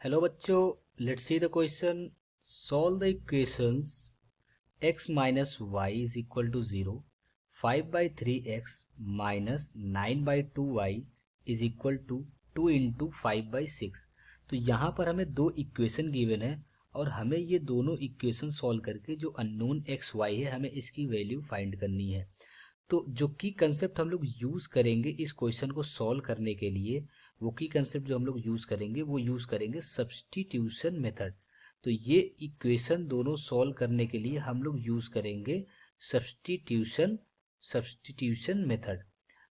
Hello बच्चों, let's see the question. Solve the equations x minus Y is equal to 0, 5/3x minus 9/2y is equal to 2 into 5/6. तो यहाँ पर हमें दो equation given है और हमें ये दोनों इक्वेशन सॉल्व करके जो अननोन एक्स वाई है हमें इसकी वैल्यू फाइंड करनी है. तो जो की कंसेप्ट हम लोग यूज़ करेंगे इस क्वेश्चन को सॉल्व करने के लिए, वो की कंसेप्ट जो हम लोग यूज़ करेंगे वो यूज़ करेंगे सब्स्टिट्यूशन मेथड. तो ये इक्वेशन दोनों सॉल्व करने के लिए हम लोग यूज़ करेंगे substitution substitution method.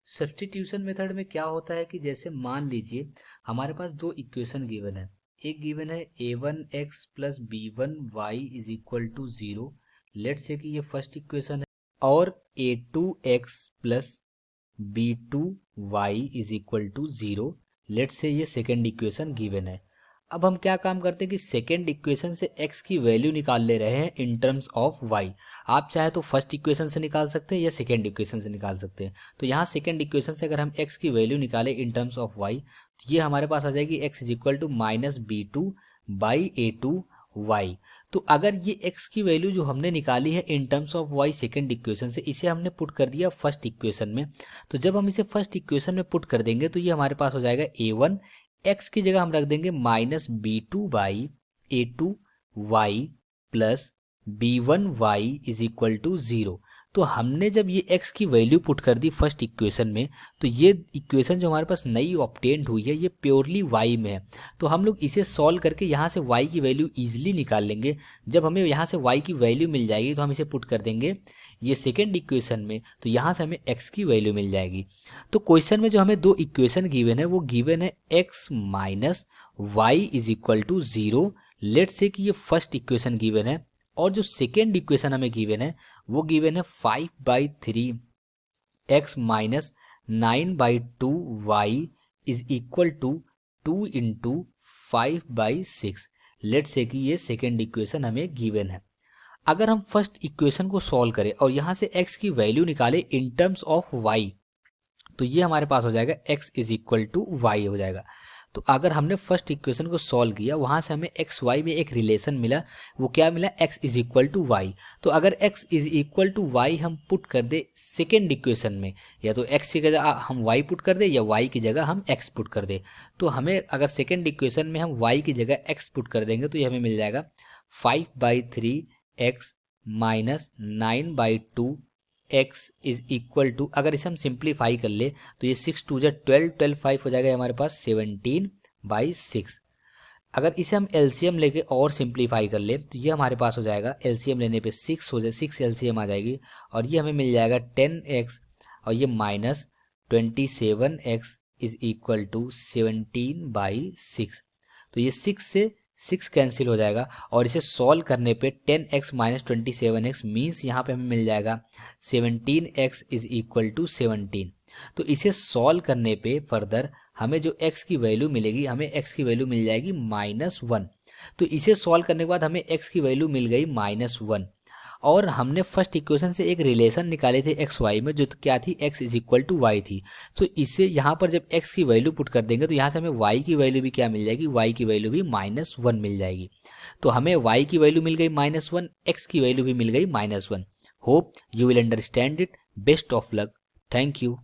Substitution method में क्या होता है कि जैसे मान लीजिए हमारे पास दो इक्वेशन गिवन है. एक गिवन है a1x plus b1y is equal to 0. Let's say कि ये फर्स्ट इक्वेशन है. और a2x plus b2y is equal to 0. Let's say ये सेकेंड इक्वेशन गिवन है. अब हम क्या काम करते हैं कि सेकेंड इक्वेशन से x की वैल्यू निकाल ले रहे हैं इन टर्म्स ऑफ y. आप चाहे तो फर्स्ट इक्वेशन से निकाल सकते हैं या सेकेंड इक्वेशन से निकाल सकते हैं. तो यहाँ सेकेंड इक्वेशन से अगर हम x की वैल्यू निकालें इन टर्म्स ऑफ y तो ये हमारे पास आ जाएगी x is equal to minus b2/a2y. तो अगर ये x की वैल्यू जो हमने निकाली है in terms of y second equation से, इसे हमने पुट कर दिया फर्स्ट इक्वेशन में. तो जब हम इसे फर्स्ट इक्वेशन में पुट कर देंगे तो ये हमारे पास हो जाएगा a1. x की जगह हम रख देंगे minus b2/a2y plus b1y is equal to 0. तो हमने जब ये x की वैल्यू पुट कर दी फर्स्ट इक्वेशन में तो ये इक्वेशन जो हमारे पास नई ऑब्टेन्ड हुई है ये प्योरली y में है. तो हम लोग इसे सॉल्व करके यहाँ से y की वैल्यू ईजिली निकाल लेंगे. जब हमें यहाँ से y की वैल्यू मिल जाएगी तो हम इसे पुट कर देंगे ये सेकेंड इक्वेशन में, तो यहाँ से हमें x की वैल्यू मिल जाएगी. तो क्वेश्चन में जो हमें दो इक्वेशन गिवन है वो गिवन है x minus Y is equal to 0. Let's say कि ये फर्स्ट इक्वेशन गिवन है और जो सेकेंड इक्वेशन हमें गिवन है वो गिवन है 5/3x minus 9/2y is equal to 2 into 5/6. Let's say कि ये सेकेंड इक्वेशन हमें गिवन है. अगर हम फर्स्ट इक्वेशन को सॉल्व करें और यहाँ से x की वैल्यू निकालें इन टर्म्स ऑफ y तो ये हमारे पास हो जाएगा x is equal to Y हो जाएगा. तो अगर हमने फर्स्ट इक्वेशन को सॉल्व किया वहाँ से हमें एक्स वाई में एक रिलेशन मिला. वो क्या मिला? x is equal to Y. तो अगर x is equal to Y हम पुट कर दे सेकेंड इक्वेशन में, या तो x की जगह हम y पुट कर दे या y की जगह हम x पुट कर दे, तो हमें अगर सेकेंड इक्वेशन में हम y की जगह x पुट कर देंगे तो ये हमें मिल जाएगा 5/3x minus 9/2x is equal to, अगर इसे हम सिंप्लीफाई कर ले तो ये 6 2 12, 12 5 हो जाएगा हमारे पास 17/6. अगर इसे हम एलसीएम लेके और सिंप्लीफाई कर ले तो ये हमारे पास हो जाएगा, एलसीएम लेने पे 6 हो जाए, 6 एलसीएम आ जाएगी और ये हमें मिल जाएगा 10x और ये minus 27x is equal to 17/6. तो ये 6 से 6 कैंसिल हो जाएगा और इसे सॉल्व करने पे 10x माइनस 27x मीन्स यहाँ पे हमें मिल जाएगा 17x इज इक्वल टू 17. तो इसे सॉल्व करने पे फर्दर हमें जो x की वैल्यू मिलेगी, हमें x की वैल्यू मिल जाएगी -1. तो इसे सॉल्व करने के बाद हमें x की वैल्यू मिल गई -1 और हमने फर्स्ट इक्वेशन से एक रिलेशन निकाले थे एक्स वाई में, जो तो क्या थी, x is equal to Y थी. तो इससे यहाँ पर जब x की वैल्यू पुट कर देंगे तो यहाँ से हमें y की वैल्यू भी क्या मिल जाएगी, y की वैल्यू भी -1 मिल जाएगी. तो हमें y की वैल्यू मिल गई -1, x की वैल्यू भी मिल गई -1. Hope you will understand it. Best of luck. Thank you.